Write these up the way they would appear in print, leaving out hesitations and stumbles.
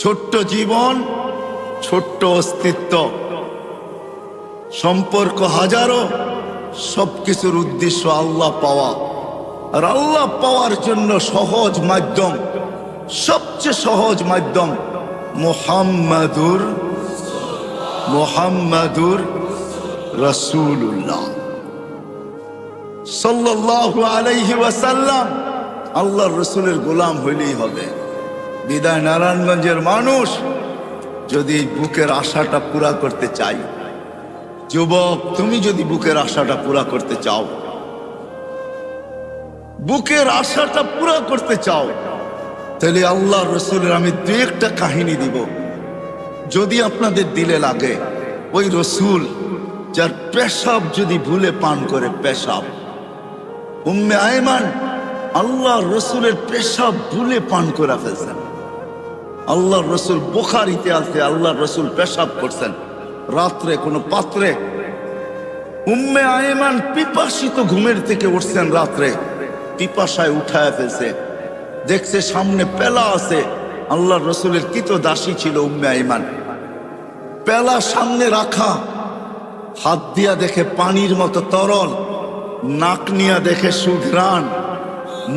ছোট্ট জীবন, ছোট্ট অস্তিত্ব, সম্পর্ক হাজারো, সবকিছুর উদ্দেশ্য আল্লাহ পাওয়া। আর আল্লাহ পাওয়ার জন্য সহজ মাধ্যম, সবচেয়ে সহজ মাধ্যম মুহাম্মাদুর রাসূলুল্লাহ সাল্লাল্লাহু আলাইহি ওয়াসাল্লাম। আল্লাহর রসুলের গোলাম হইলেই হবে। বিদায় নারায়ণগঞ্জের মানুষ যদি বুকের আশাটা পুরা করতে চাই, যুবক তুমি যদি বুকের আশাটা পুরা করতে চাও, বুকের আশাটা পুরা করতে চাও, তাহলে আল্লাহর রসুলের আমি দু একটা কাহিনী দিব। যদি আপনাদের দিলে লাগে, ওই রসুল যার পেশাব যদি ভুলে পান করে, পেশাব, উম্মে আয়মান আল্লাহর রসুলের পেশাব ভুলে পান করে ফেলছেন। আল্লাহর রসুল, বুখারীতে আছে, আল্লাহর রসুল পেশাব করছেন রাত্রে কোনো পাত্রে। উম্মে আয়মান পিপাসিত ঘুমের থেকে উঠছেন রাত্রে, পিপাসায় উঠায় ফেলছে, দেখছে সামনে পেলা আছে। আল্লাহর রসুলের দাসী ছিল উম্মে আয়মান। পেলা সামনে রাখা, হাত দিয়া দেখে পানির মতো তরল, নাক নিয়া দেখে সুঘ্রাণ।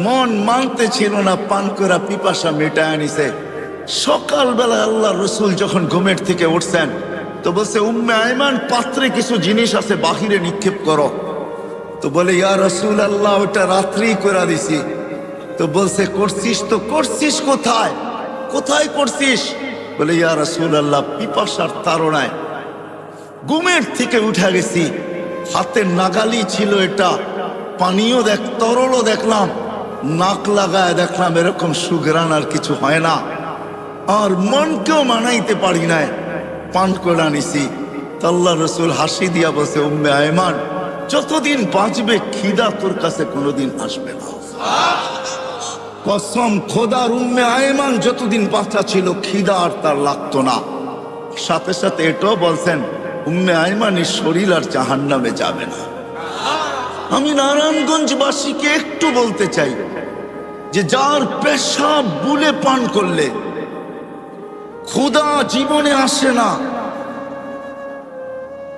মন মানতে ছিল না, পান করা পিপাসা মেটায় নিছে। সকালবেলা আল্লাহর রসুল যখন ঘুমের থেকে উঠছেন, তো বলছে উম্মে আয়মান পাত্রে কিছু জিনিস আছে, বাহিরে নিক্ষেপ করো। তো বলে ইয়া রাসূল আল্লাহ, ওটা রাত্রেই করে দিছি। তো বলছে করছিস তো করছিস কোথায়, কোথায় করছিস? বলে ইয়া রাসূল আল্লাহ, পিপাসার তাড়নায় ঘুমের থেকে উঠে গেছি, হাতের নাগালি ছিল এটা, পানিও তরলও দেখলাম, নাক লাগায় দেখলাম এরকম সুঘ্রাণ আর কিছু হয় না, আর মনকেও মানাইতে পারি নাই, পান করে নিছি। আল্লাহর রসুল হাসি দিয়া বলছে উম্মে আয়মান, যতদিন বাঁচবে খিদা তোর কাছে কোনোদিন আসবে না। কসম খোদার, উম্মে আয়মান যতদিন বাচ্চা ছিল খিদা আর তার লাগতো না। সাথে সাথে এটাও বলছেন উম্মে আয়মানের শরীর আর জাহান্নামে যাবে না। আমি নারায়ণগঞ্জবাসীকে একটু বলতে চাই যে যার পেশাব বুলে পান করলে ক্ষুধা জীবনে আসে না,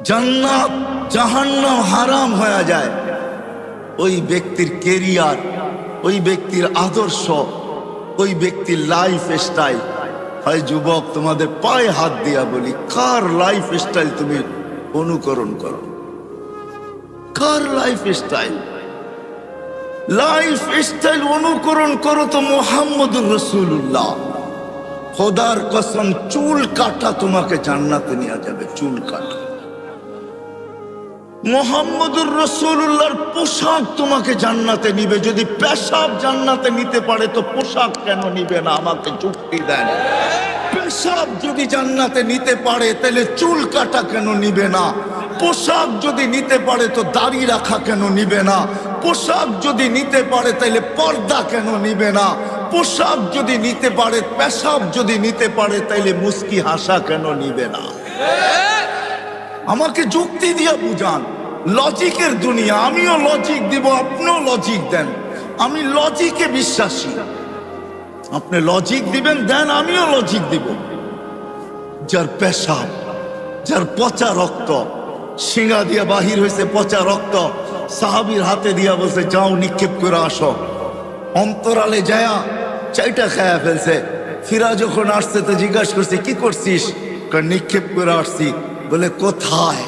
জান্নাত জাহান্নাম হারাম হয়ে যায়, ওই ব্যক্তির কেরিয়ার, ওই ব্যক্তির আদর্শ, ওই ব্যক্তির লাইফ স্টাইল হয়। যুবক তোমাদের পায়ে হাত দিয়া বলি, কার লাইফ স্টাইল তুমি অনুকরণ করো? কার লাইফ স্টাইল? লাইফ স্টাইল অনুকরণ করো তো মুহাম্মদুর রাসূলুল্লাহ। খোদার কসম, চুল কাটা তোমাকে জান্নাতে নিয়ে যাবে, চুল কাটা। মুহাম্মদুর রাসূলুল্লাহর পোশাক তোমাকে জান্নাতে নিবে। যদি পেশাব জান্নাতে নিতে পারে তো পোশাক কেন নিবে না? আমাকে যুক্তি দেন। পেশাব যদি জান্নাতে নিতে পারে তাহলে চুল কাটা কেন নিবে না? পোশাক যদি নিতে পারে তো দাড়ি রাখা কেন নিবে না? পোশাক যদি নিতে পারে তাহলে পর্দা কেন নিবে না? পোশাক যদি নিতে পারে, পেশাব যদি নিতে পারে, তাইলে মুস্কি হাসা কেন নিবে না? আমাকে যুক্তি দিয়া বুঝান। লজিকের দুনিয়া, আমিও লজিক দিব, আপনিও লজিক দেন। আমি লজিকে বিশ্বাসী, আপনি লজিক দিবেন দেন, আমিও লজিক দিব। যার পেশাব, যার পচা রক্ত, শিঙা দিয়া বাহির হয়েছে পচা রক্ত, সাহাবীর হাতে দিয়া বলছে যাও নিক্ষেপ করে আসো। অন্তরালে যায়া চাইটা খায়া ফেলছে। ফিরা যখন আসছে তো জিজ্ঞাসা করছে কি করছিস? নিক্ষেপ করে আসছি। বলে কোথায়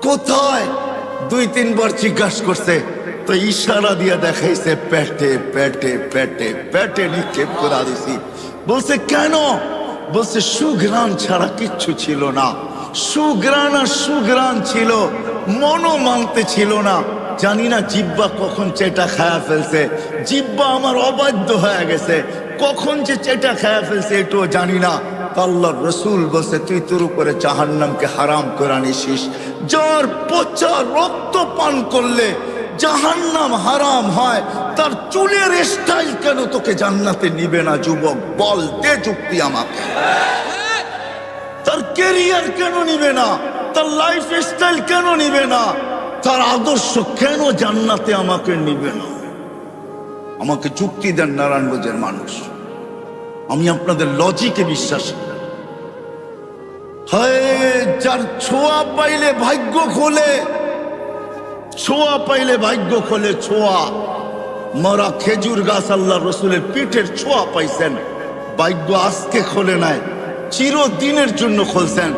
কোথায়? 2-3 বার জিজ্ঞাসা করছে, তো ইশারা দিয়া দেখাইছে পেটে পেটে পেটে পেটে নিক্ষেপ করে দিছি। বলছে কেন? বলছে সুঘ্রাণ ছাড়া কিচ্ছু ছিল না। সুঘ্রাণ আর সুঘ্রাণ ছিল, মনও মানতে ছিল না। জানি না জিব্বা কখন চেটা খায়া ফেলছে, জিব্বা আমার অবাধ্য হয়ে গেছে, কখন যে চেটা খায়া ফেলছে এটাও জানি না। আল্লাহর রসুল বলছে তুই তোর উপরে জাহান্নামকে হারাম করে নিছিস। যার পচা রক্ত পান করলে জাহান্নাম হারাম হয়, তার চুলের স্টাইল কেন তোকে জান্নাতে নিবে না? যুবক বল, দে যুক্তি আমাকে। তার ক্যারিয়ার কেন নিবে না? তার লাইফ স্টাইল কেন নিবে না? তার আদর্শ কেন জান্নাতে আমাকে নিবে না? আমাকে যুক্তি দেন নারায়ণগঞ্জের মানুষ। আমি আপনাদের লজিকে বিশ্বাস করি। হায়, যার ছোঁয়া পাইলে ভাগ্য খোলে, ছোঁয়া পাইলে ভাগ্য খোলে। ছোঁয়া মরা খেজুর গাছ আল্লাহ রসুলের পিঠের ছোঁয়া পাইছেন, ভাগ্য আজকে খোলে নাই, চিরদিনের জন্য খুলছেন।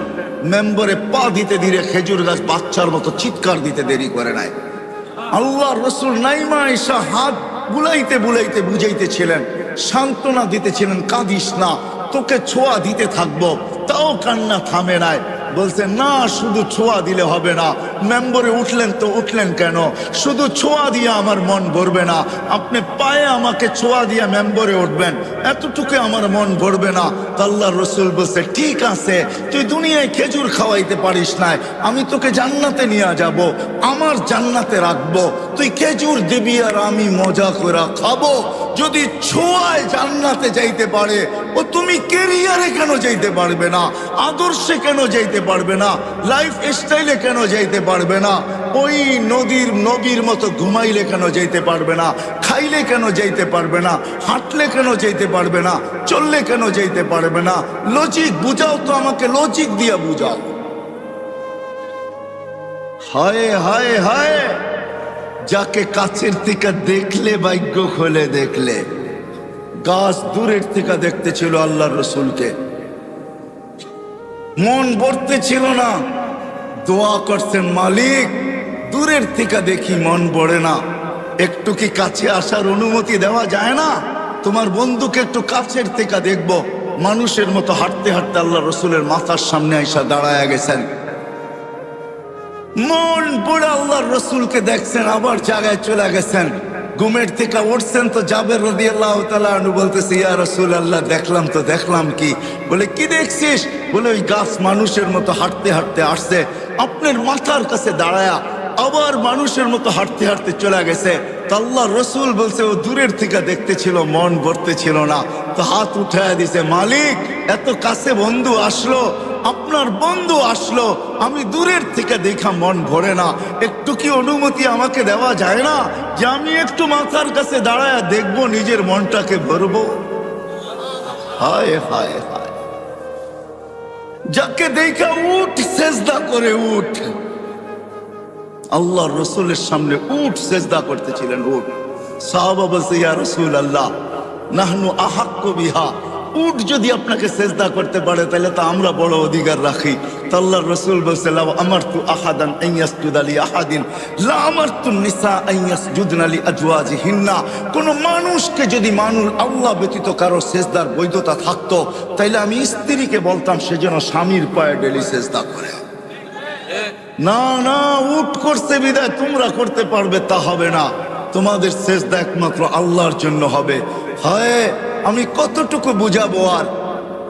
মেম্বরে পা দিতে দিলে খেজুর গাছ বাচ্চার মতো চিৎকার দিতে দেরি করে নাই। আল্লাহ রসুল নাইমা আয়েশা হাত বুলাইতে বুলাইতে বুঝাইতেছিলেন, সান্ত্বনা দিতেছিলেন, কাঁদিস না, তোকে ছোঁয়া দিতে থাকবো। তাও কান্না থামে নাই। বলছে না, শুধু ছোঁয়া দিলে হবে না। মেম্বরে উঠলেন তো উঠলেন কেন? শুধু ছোঁয়া দিয়ে আমার মন ভরবে না, আপনি পায়ে আমাকে ছোঁয়া দিয়ে মেম্বরে উঠবেন, এতটুকু আমার মন ভরবে না। আল্লাহ রসুল বলছে ঠিক আছে, তুই দুনিয়ায় খেজুর খাওয়াইতে পারিস নাই, আমি তোকে জান্নাতে নিয়ে যাব, আমার জান্নাতে রাখবো, তুই খেজুর দিবি আর আমি মজা করে খাবো। যদি ছোঁয়ায় জান্নাতে যাইতে পারে, ও তুমি কেরিয়ারে কেন যাইতে পারবে না? আদর্শে কেন যাইতে পারবে না? লাইফ স্টাইলে কেন যাইতে পারবে না? ওই নবীর মতো ঘুমাইলে কেন যাইতে পারবে না? খাইলে কেন যাইতে পারবে না? হাঁটলে কেন যাইতে পারবে না? চললে কেন যাইতে পারবে না? লজিক বুঝাও তো, আমাকে লজিক দিয়া বুঝাও। হায় হায় হায়, যাকে কাছের থেকে দেখলে ভাগ্য খোলে, দেখলে গাছ দূরের থেকে দেখতে ছিল আল্লাহ রসুলকে, মন ভরতে ছিল না, দোয়া করছেন মালিক দূরের থেকে দেখি মন ভরে না, একটু কি কাছে আসার অনুমতি দেওয়া যায় না? তোমার বন্ধুকে একটু কাছের থেকে দেখবো। মানুষের মতো হাঁটতে হাঁটতে আল্লাহ রসুলের মাথার সামনে আইসা দাঁড়ায় গেছেন, মন পড়ে আল্লাহর রসুলকে দেখছেন, আবার জায়গায় চলে গেছেন। ঘুমের থেকে উঠছেন তো জাবের রাদিয়াল্লাহু তাআলা আনহু বলতেছে, ইয়া রাসূলুল্লাহ দেখলাম তো। দেখলাম কি? বলে কি দেখছিস? বলে ওই গাছ মানুষের মতো হাঁটতে হাঁটতে আসছে, আপনার মাথার কাছে দাঁড়ায়া আবার মানুষের মতো হাঁটতে হাঁটতে চলে গেছে। তো আল্লাহ রসুল বলছে ও দূরের থেকে দেখতে ছিল, মন ভরতে ছিল না, তো হাত উঠায় দিছে, মালিক এত কাছে বন্ধু আসলো, আপনার বন্ধু আসলো, আমি দূরের থেকে দেখা মন ভরে না, একটু কি অনুমতি আমাকে দেওয়া যায় না যে আমি একটু মাথার কাছে দাঁড়ায় দেখবো, নিজের মনটাকে ভরবো? হায় হায় হায়, যাকে দেখা উঠ সেজদা করে উঠ। আল্লাহ রসুলের সামনে উঠ সেজদা করতেছিলেন, উঠ। সাহাবা বলছে, ইয়া রাসূলুল্লাহ নাহনু আহাক্কু বিহা, উঠ যদি আপনাকে সেজদা করতে পারে তাহলে তো আমরা বড় অধিকার রাখি। তো আল্লাহর রাসূল বলছে, লাউ আমারতু আহাদান আন ইয়াসজুদা লি আহাদিন লা আমারতু নিসা আন ইয়াসজুদনা লি আজওয়াজিহিন্না। কোন মানুষকে যদি আল্লাহ ব্যতীত কারো সেজদার বৈধতা থাকতো, তাইলে আমি স্ত্রীকে বলতাম সে যেন স্বামীর পায়ে ডেলি সেজদা করে। না না, উঠ করছে বিদায় তোমরা করতে পারবে তা হবে না, তোমাদের সেজদা একমাত্র আল্লাহর জন্য হবে। হায়, আমি কতটুকু বুঝাবো আর?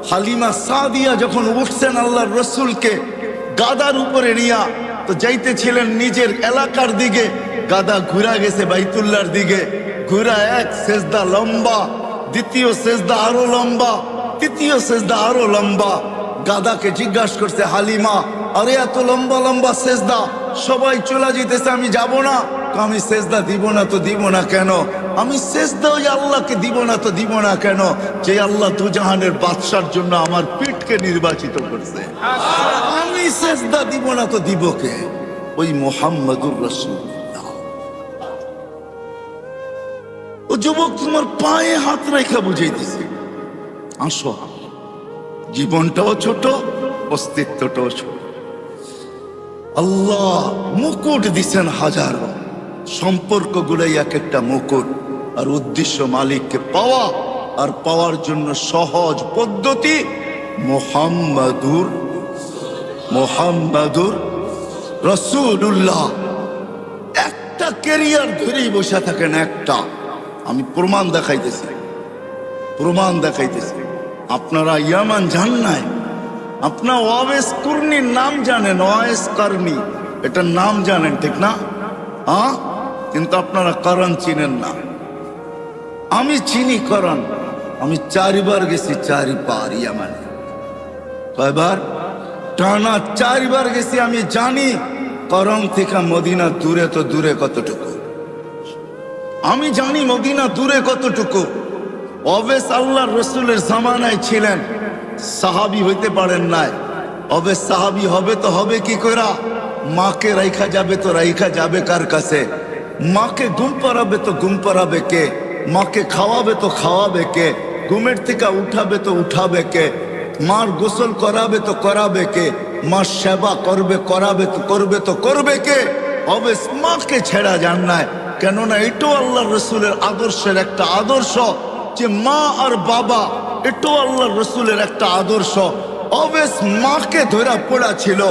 হালিমা সাদিয়া যখন উঠছেন আল্লাহর রসুলকে গাদার উপরে নিয়া, তো যাইতেছিলেন নিজের এলাকার দিকে, গাদা ঘুরা গেছে বাইতুল্লাহর দিকে, ঘুরা এক সেজদা লম্বা, দ্বিতীয় সেজদা আরো লম্বা, তৃতীয় সেজদা আরো লম্বা। গাদাকে জিজ্ঞাসা করছে হালিমা, আরে এত লম্বা লম্বা সেজদা, সবাই চলে যেতেছে, আমি যাব না। আমি সেজদা দিব না তো দিব না কেন? আমি সেজদা ওই আল্লাহকে দিব না তো দিব না কেন, যে আল্লাহ দুজাহানের বাদশার জন্য আমার পিঠকে নির্বাচিত করছে। আমি সেজদা দিব না তো দিব কে? ওই মুহাম্মদুর রাসূলুল্লাহ। ও যুবক, তোমার পায়ে হাত রেখা বুঝাইতেছে, আসো, জীবনটাও ছোট, অস্তিত্বটাও ছোট। আল্লাহ মুকুট দিচ্ছেন হাজারো, সম্পর্কগুলোই এক একটা মুকুট, আর উদ্দেশ্য মালিককে পাওয়া, আর পাওয়ার জন্য সহজ পদ্ধতি মুহাম্মাদুর রাসূলুল্লাহ। একটা ক্যারিয়ার ধরেই বসে থাকেন, একটা। আমি প্রমাণ দেখাইতেছি। আপনারা ইয়ামান যান নাই, আপনার ওয়াইস কুরনির নাম জানেন, ওয়াইস কারনি এটার নাম জানেন, ঠিক না? হ্যাঁ, কিন্তু আপনারা করণ চিনেন না। আমি চিনি করণ, আমি 4 বার গেছি, 4 বার ইয়ামানে। কয়বার? টানা 4 বার গেছি। আমি জানি করণ থেকে মদিনা দূরে তো দূরে কতটুকু, আমি জানি মদিনা দূরে কতটুকু। অবেস আল্লাহর রসুলের জামানায় ছিলেন, সাহাবী হইতে পারেন নাই। অবেস সাহাবী হবে তো হবে কি কইরা? মাকে রাইখা যাবে তো রাইখা যাবে কার কাছে? মাকে ঘুম পাড়াবে তো ঘুম পাড়াবে কে? মাকে খাওয়াবে তো খাওয়াবে কে? ঘুমের থেকে উঠাবে তো উঠাবে কে? মার গোসল করাবে তো করাবে কে? মার সেবা করবে করাবে তো করবে কে? অবেস মাকে ছেড়া যান নাই। কেননা এটাও আল্লাহ রসুলের আদর্শের একটা আদর্শ যে মা আর বাবা, এটাও আল্লাহ রসুলের একটা আদর্শ। অবেস মাকে ধরা পড়া ছিল,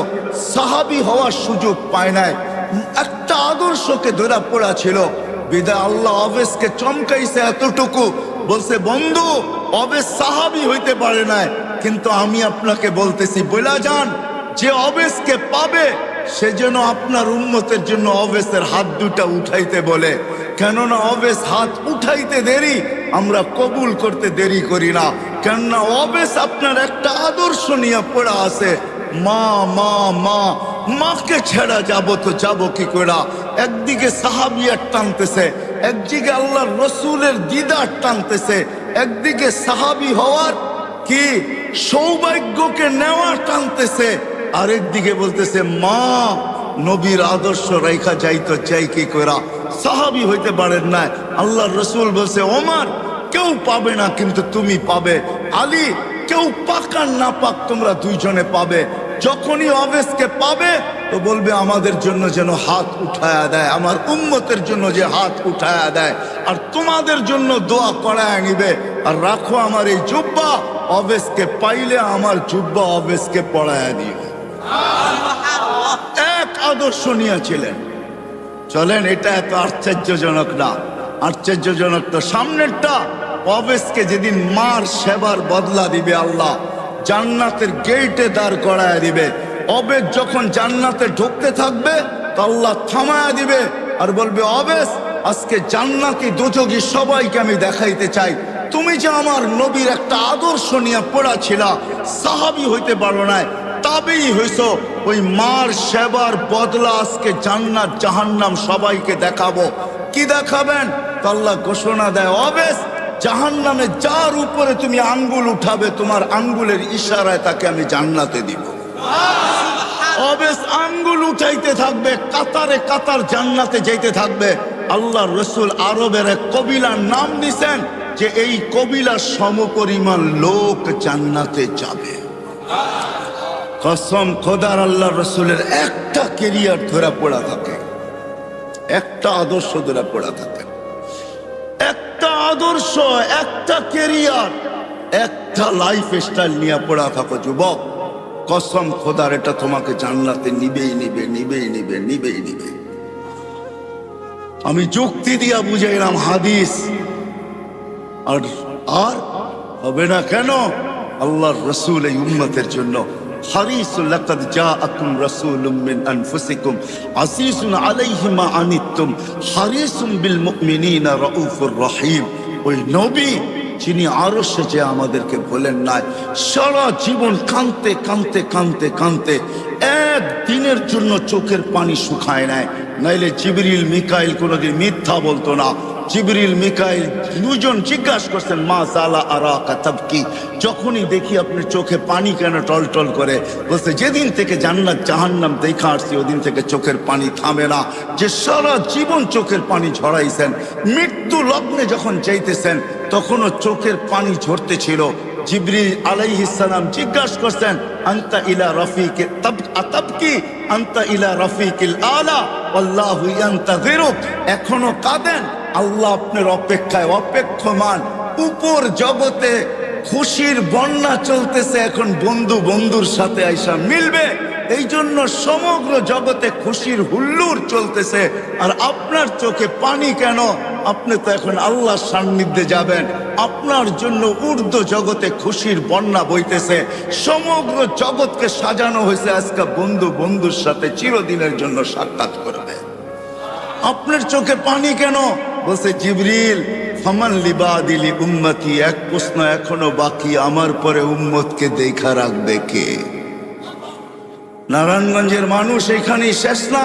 সাহাবী হওয়ার সুযোগ পায় নাই, একটা আদর্শকে ধরা পড়া ছিল। বিদায় আল্লাহ অবেসকে চমকাইছে এতটুকু, বলছে বন্ধু অবেস সাহাবী হইতে পারে নাই, কিন্তু আমি আপনাকে বলতেছি বলা যান যে অবেসকে পাবে সে যেন আপনার উম্মতের জন্য অবেসের হাত দুটা উঠাইতে বলে। কেননা অবেস হাত উঠাইতে দেরি, আমরা কবুল করতে দেরি করি না। কেননা অবেস আপনার একটা আদর্শ নিয়ে পড়া আছে, মা মা মা। মাকে ছেড়া যাব তো যাব কি করে? একদিকে সাহাবিয়ার টানতেছে, একদিকে আল্লাহর রসুলের দিদার টানতেছে, একদিকে সাহাবী হওয়ার কি সৌভাগ্যকে নেওয়ার টানতেছে, আরেকদিকে বলতেছে মা নবীর আদর্শ রাইখা যাইতো চাই কি করা? সাহাবী হইতে পারেন না। আল্লাহর রসুল বলছে ওমর কেউ পাবে না কিন্তু তুমি পাবে, আলী কেউ পাক আর না পাক তোমরা দুইজনে পাবে। যখনই অবেসকে পাবে তো বলবে আমাদের জন্য যেন হাত উঠায়া দেয়, আমার উম্মতের জন্য যে হাত উঠায়া দেয়, আর তোমাদের জন্য দোয়া করায় নিবে। আর রাখো আমার এই জুব্বা, অবেসকে পাইলে আমার জুব্বা অবেসকে পড়ায়া দিও। এক আদর্শ নিয়েছিলেন। চলেন, এটা এত আশ্চর্যজনক না। আশ্চর্যজনক তো সামনেরটা। অবেসকে যেদিন মার সেবার বদলা দিবে আল্লাহ, জান্নাতের গেটে দাঁড় করায় দিবে। অবেস যখন জান্নাতে ঢুকতে থাকবে তো আল্লাহ থামায়া দিবে আর বলবে অবেস আজকে জান্নাতি দোজখী সবাইকে আমি দেখাইতে চাই, তুমি যে আমার নবীর একটা আদর্শ নিয়ে পড়া ছিলা, সাহাবী হইতে পারো নাই, তাবেই হইছো, ওই মার সেবার বদলা আজকে জান্নাত জাহান্নাম সবাইকে দেখাবো। কি দেখাবেন? তো আল্লাহ ঘোষণা দেয় অবেস জাহান্নামে যার উপরে তুমি আঙ্গুল উঠাবে তোমার আঙ্গুলের ইশারায় তাকে আমি জান্নাতে দিব। অবেস আঙ্গুল উঠাইতে থাকবে, কাতারে কাতার জান্নাতে যাইতে থাকবে। আল্লাহ রসুল আরবের এক কবিলার নাম দিছেন যে এই কবিলার সমপরিমাণ লোক জান্নাতে যাবে। কসম খোদার, আল্লাহ রসুলের একটা কেরিয়ার ধরা পড়া থাকে, একটা আদর্শ ধরা পড়া থাকে, একটা আদর্শ, একটা কেরিয়ার, একটা লাইফ স্টাইল নিয়ে পড়া থাকো যুবক। কসম খোদার, এটা তোমাকে জান্নাতে নিবেই নিবে, নিবেই নিবে, নিবেই নিবে। আমি যুক্তি দিয়া বুঝাইলাম হাদিস, আর আর হবে না কেন? আল্লাহর রসুল এই উম্মতের জন্য হারিসুল লাকাদ জাআকুম রাসূলুম মিন আনফুসিকুম আসিসুন আলাইহি মা আনিতুম হারিসুম বিল মুমিনিনা রাউফুর রহিম। ওই নবী যিনি আরশে যে আমাদেরকে বলেন নাই, সারা জীবন কাঁদতে কাঁদতে কাঁদতে কাঁদতে একদিনের জন্য চোখের পানি শুকায় নাই। নাইলে জিবরিল মিকাইল কোনোদিন মিথ্যা বলতো না। জিবরিল মিকাইল দুজন জিজ্ঞাসা করছেন মা জালা আরাকা তাবকি, যখনই দেখি আপনার চোখে পানি কেন টলটল করে? বলছে যেদিন থেকে জান্নাত জাহান্নাম দেখা আসছি ওদিন থেকে চোখের পানি থামে না। যে সারা জীবন চোখের পানি ঝরাইছেন, মৃত্যু লগ্নে যখন যাইতেছেন তখনও চোখের পানি ঝরতে ছিল। জিবরিল আলাইহিস সালাম জিজ্ঞাসা করছেন আনতা ইলা রাফিকে তাবকি আনতা ইলা রাফিকিল আলা আল্লাহু ইয়ান্তাযিরুক। এখনো কাঁদেন? আল্লাহ আপনার অপেক্ষায় অপেক্ষমান। উপর জগতে খুশির বন্যা চলতেছে, এখন বন্ধু বন্ধুর সাথে আইসা মিলবে, এই জন্য সমগ্র জগতে খুশির হুল্লোড় চলতেছে। আর আপনার চোখে পানি কেন? আপনি তো এখন আল্লাহর সান্নিধ্যে যাবেন, আপনার জন্য ঊর্ধ্ব জগতে খুশির বন্যা বইতেছে। সমগ্র জগৎকে সাজানো হয়েছে আজকে বন্ধু বন্ধুর সাথে চিরদিনের জন্য সাক্ষাৎ করবে। আপনার চোখে পানি কেন? বলছে জিবরিল ফামান লিবাদিলি উম্মতি, এক প্রশ্ন এখনো বাকি, আমার পরে উম্মতকে দেখা রাখবে কে? নারায়ণগঞ্জের মানুষ এখানেই শেষ না,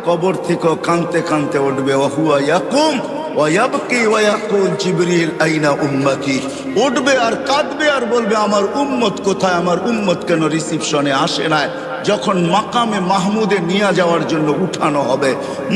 কবর থেকে কানতে কানতে উঠবে ওহুয়া ইয়াকুম ওয়ায়াবকি ওয়ায়াকুল জিবরিল আইনা উম্মতি, উঠবে আর কাঁদবে আর বলবে আমার উম্মত কোথায়, আমার উম্মত কেন রিসিপশনে আসে না। যখন মাকামে মাহমুদে নিয়ে যাওয়ার জন্য উঠানো হবে,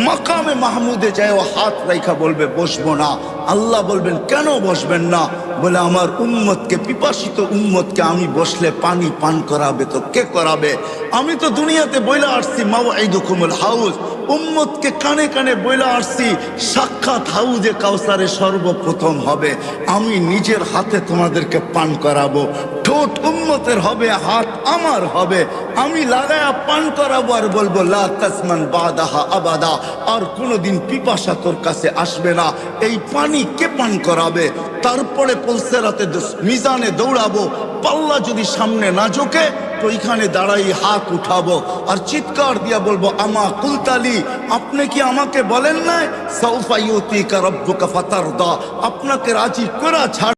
মাকামে মাহমুদে যায় ও হাত রাইখা বলবে বসবো না। আল্লাহ বলবেন কেন বসবেন না? বলে আমার উম্মতকে, পিপাসিত উম্মতকে আমি বসলে পানি পান করাবে তো কে করাবে? আমি তো দুনিয়াতে বইলা আসছি মাওয়াইদুকুমুল হাউজ, উম্মতকে কানে কানে বইলা আসছি সাক্ষাৎ হাউজে কাউসারে সর্বপ্রথম হবে, আমি নিজের হাতে তোমাদেরকে পান করাবো। ঠোঁট উম্মতের হবে, হাত আমার হবে, আমি লাগায়া পান করাবো আর বলবো লা তাসমান বাদাহা আবাদা, আর কোনোদিন পিপাসা তোর কাছে আসবে না। এই পানি কে পান করাবে? তারপরে পুলসেরাতে মিজানে দৌড়াবো, পাল্লা যদি সামনে না ঝোঁকে তো এখানে দাঁড়াই হাত উঠাবো আর চিৎকার দিয়া বলবো আমা কুলতালি, আপনি কি আমাকে বলেন নাই সাউফা ইউতিকা রাব্বুকা ফাতারদা, আপনাকে রাজি করা ছাড়